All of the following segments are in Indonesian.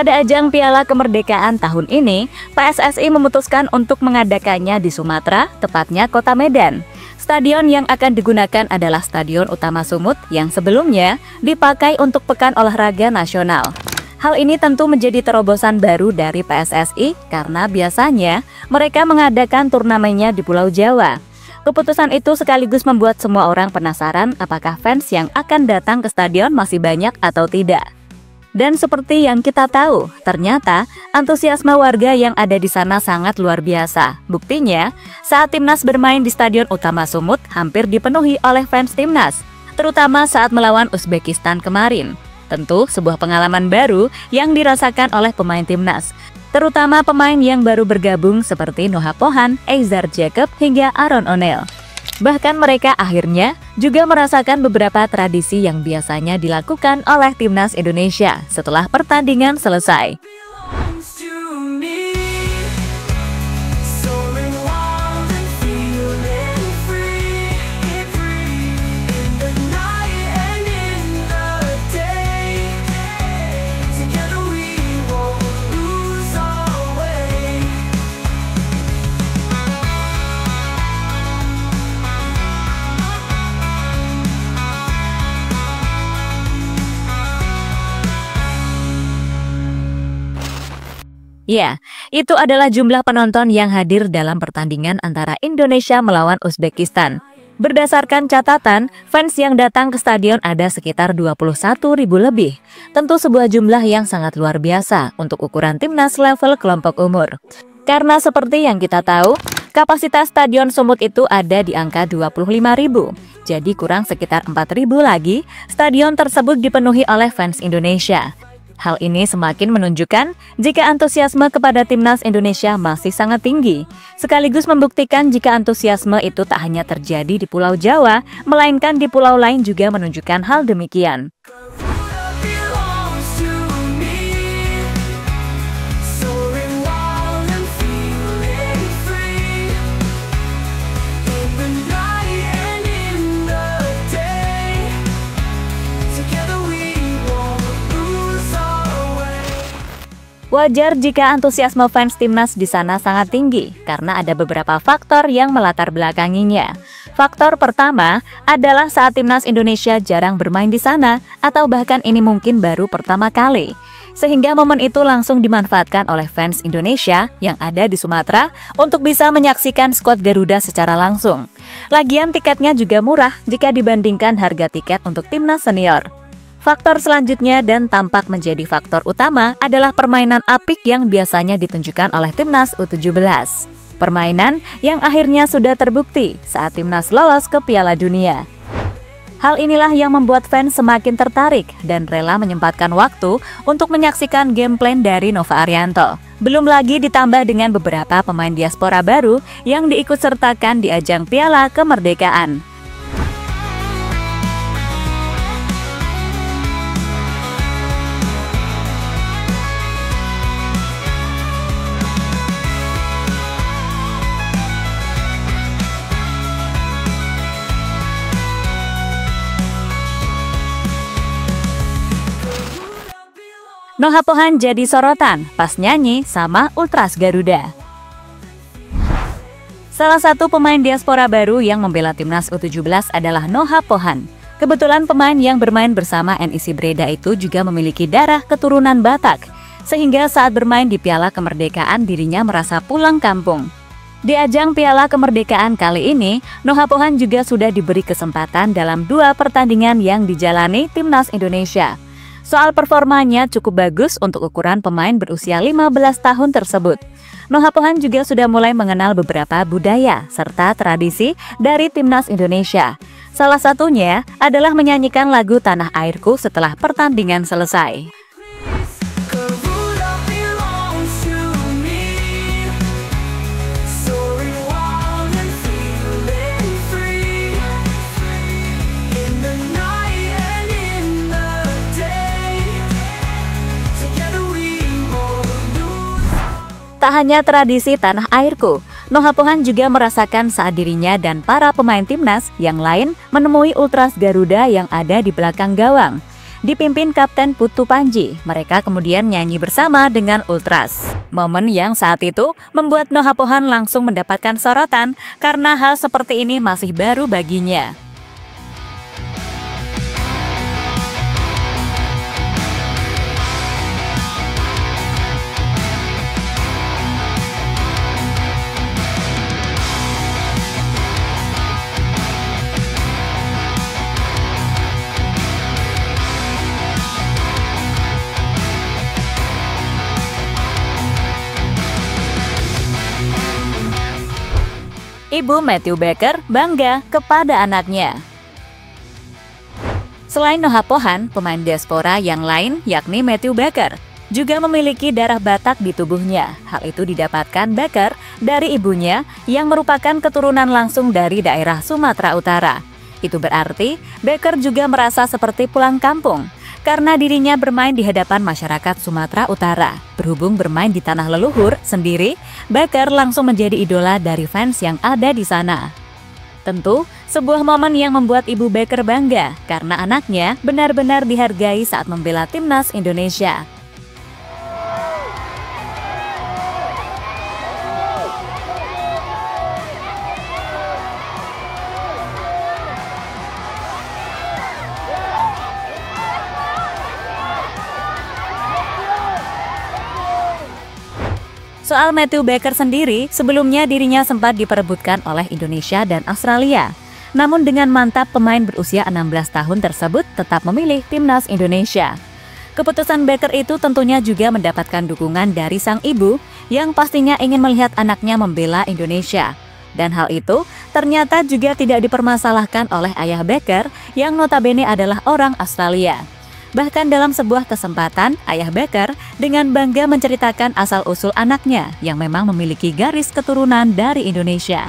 Pada ajang Piala Kemerdekaan tahun ini, PSSI memutuskan untuk mengadakannya di Sumatera, tepatnya Kota Medan. Stadion yang akan digunakan adalah Stadion Utama Sumut yang sebelumnya dipakai untuk Pekan Olahraga Nasional. Hal ini tentu menjadi terobosan baru dari PSSI karena biasanya mereka mengadakan turnamennya di Pulau Jawa. Keputusan itu sekaligus membuat semua orang penasaran apakah fans yang akan datang ke stadion masih banyak atau tidak. Dan seperti yang kita tahu, ternyata antusiasme warga yang ada di sana sangat luar biasa. Buktinya, saat timnas bermain di Stadion Utama Sumut hampir dipenuhi oleh fans timnas, terutama saat melawan Uzbekistan kemarin. Tentu sebuah pengalaman baru yang dirasakan oleh pemain timnas, terutama pemain yang baru bergabung seperti Noah Pohan, Eizar Jacob, hingga Aaron O'Neil. Bahkan mereka akhirnya juga merasakan beberapa tradisi yang biasanya dilakukan oleh timnas Indonesia setelah pertandingan selesai. Ya, itu adalah jumlah penonton yang hadir dalam pertandingan antara Indonesia melawan Uzbekistan. Berdasarkan catatan, fans yang datang ke stadion ada sekitar 21.000 lebih. Tentu sebuah jumlah yang sangat luar biasa untuk ukuran timnas level kelompok umur. Karena seperti yang kita tahu, kapasitas Stadion Sumut itu ada di angka 25.000. Jadi kurang sekitar 4.000 lagi, stadion tersebut dipenuhi oleh fans Indonesia. Hal ini semakin menunjukkan jika antusiasme kepada timnas Indonesia masih sangat tinggi, sekaligus membuktikan jika antusiasme itu tak hanya terjadi di Pulau Jawa, melainkan di pulau lain juga menunjukkan hal demikian. Wajar jika antusiasme fans timnas di sana sangat tinggi, karena ada beberapa faktor yang melatar belakanginya. Faktor pertama adalah saat timnas Indonesia jarang bermain di sana, atau bahkan ini mungkin baru pertama kali. Sehingga momen itu langsung dimanfaatkan oleh fans Indonesia yang ada di Sumatera untuk bisa menyaksikan skuad Garuda secara langsung. Lagian tiketnya juga murah jika dibandingkan harga tiket untuk timnas senior. Faktor selanjutnya dan tampak menjadi faktor utama adalah permainan apik yang biasanya ditunjukkan oleh timnas U17. Permainan yang akhirnya sudah terbukti saat timnas lolos ke Piala Dunia. Hal inilah yang membuat fans semakin tertarik dan rela menyempatkan waktu untuk menyaksikan game plan dari Nova Arianto. Belum lagi ditambah dengan beberapa pemain diaspora baru yang diikutsertakan di ajang Piala Kemerdekaan. Noah Pohan jadi sorotan pas nyanyi sama Ultras Garuda. Salah satu pemain diaspora baru yang membela timnas U17 adalah Noah Pohan. Kebetulan pemain yang bermain bersama NEC Breda itu juga memiliki darah keturunan Batak, sehingga saat bermain di Piala Kemerdekaan dirinya merasa pulang kampung. Di ajang Piala Kemerdekaan kali ini, Noah Pohan juga sudah diberi kesempatan dalam 2 pertandingan yang dijalani timnas Indonesia. Soal performanya cukup bagus untuk ukuran pemain berusia 15 tahun tersebut. Noah Pohan juga sudah mulai mengenal beberapa budaya serta tradisi dari timnas Indonesia. Salah satunya adalah menyanyikan lagu Tanah Airku setelah pertandingan selesai. Tak hanya tradisi Tanah Airku, Noah Pohan juga merasakan saat dirinya dan para pemain timnas yang lain menemui Ultras Garuda yang ada di belakang gawang. dipimpin Kapten Putu Panji. Mereka kemudian nyanyi bersama dengan Ultras. Momen yang saat itu membuat Noh Hapohan langsung mendapatkan sorotan karena hal seperti ini masih baru baginya. Ibu Matthew Baker bangga kepada anaknya. Selain Noh Hapohan, pemain diaspora yang lain yakni Matthew Baker juga memiliki darah Batak di tubuhnya. Hal itu didapatkan Baker dari ibunya yang merupakan keturunan langsung dari daerah Sumatera Utara. Itu berarti Baker juga merasa seperti pulang kampung karena dirinya bermain di hadapan masyarakat Sumatera Utara. Berhubung bermain di tanah leluhur sendiri, Baker langsung menjadi idola dari fans yang ada di sana. Tentu, sebuah momen yang membuat Ibu Baker bangga karena anaknya benar-benar dihargai saat membela timnas Indonesia. Soal Matthew Baker sendiri, sebelumnya dirinya sempat diperebutkan oleh Indonesia dan Australia. Namun dengan mantap, pemain berusia 16 tahun tersebut tetap memilih timnas Indonesia. Keputusan Baker itu tentunya juga mendapatkan dukungan dari sang ibu yang pastinya ingin melihat anaknya membela Indonesia. Dan hal itu ternyata juga tidak dipermasalahkan oleh ayah Baker yang notabene adalah orang Australia. Bahkan dalam sebuah kesempatan, ayah Baker dengan bangga menceritakan asal-usul anaknya yang memang memiliki garis keturunan dari Indonesia.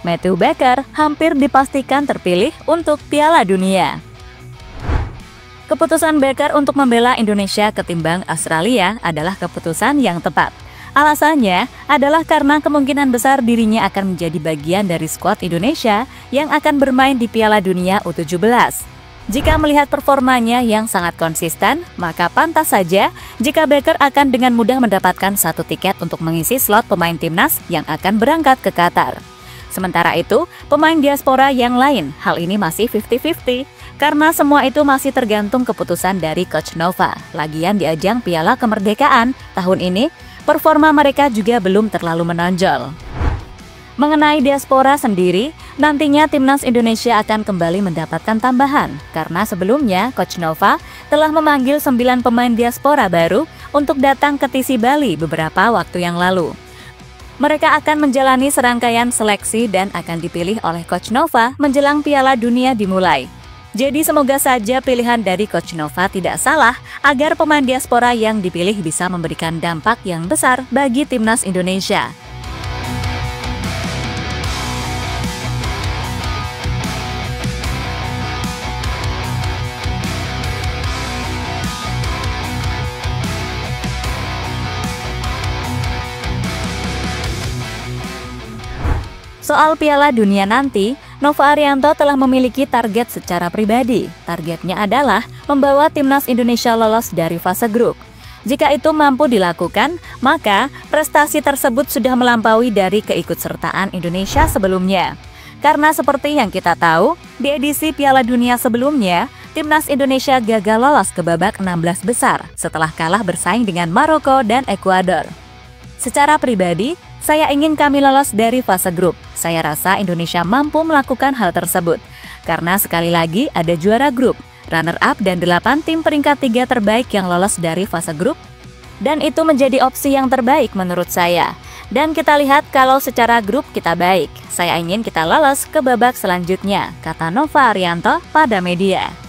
Matthew Baker hampir dipastikan terpilih untuk Piala Dunia. Keputusan Baker untuk membela Indonesia ketimbang Australia adalah keputusan yang tepat. Alasannya adalah karena kemungkinan besar dirinya akan menjadi bagian dari skuad Indonesia yang akan bermain di Piala Dunia U17. Jika melihat performanya yang sangat konsisten, maka pantas saja jika Baker akan dengan mudah mendapatkan satu tiket untuk mengisi slot pemain timnas yang akan berangkat ke Qatar. Sementara itu, pemain diaspora yang lain, hal ini masih 50-50 karena semua itu masih tergantung keputusan dari Coach Nova. Lagian di ajang Piala Kemerdekaan tahun ini, performa mereka juga belum terlalu menonjol. Mengenai diaspora sendiri, nantinya timnas Indonesia akan kembali mendapatkan tambahan karena sebelumnya Coach Nova telah memanggil 9 pemain diaspora baru untuk datang ke TC Bali beberapa waktu yang lalu. Mereka akan menjalani serangkaian seleksi dan akan dipilih oleh Coach Nova menjelang Piala Dunia dimulai. Jadi semoga saja pilihan dari Coach Nova tidak salah agar pemain diaspora yang dipilih bisa memberikan dampak yang besar bagi timnas Indonesia. Soal Piala Dunia nanti, Nova Arianto telah memiliki target secara pribadi. Targetnya adalah membawa timnas Indonesia lolos dari fase grup. Jika itu mampu dilakukan, maka prestasi tersebut sudah melampaui dari keikutsertaan Indonesia sebelumnya. Karena seperti yang kita tahu, di edisi Piala Dunia sebelumnya, timnas Indonesia gagal lolos ke babak 16 besar setelah kalah bersaing dengan Maroko dan Ekuador. Secara pribadi, saya ingin kami lolos dari fase grup. Saya rasa Indonesia mampu melakukan hal tersebut. Karena sekali lagi ada juara grup, runner-up dan 8 tim peringkat 3 terbaik yang lolos dari fase grup. Dan itu menjadi opsi yang terbaik menurut saya. Dan kita lihat kalau secara grup kita baik. Saya ingin kita lolos ke babak selanjutnya, kata Nova Arianto pada media.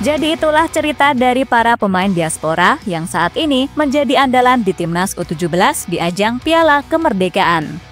Jadi itulah cerita dari para pemain diaspora yang saat ini menjadi andalan di Timnas U17 di ajang Piala Kemerdekaan.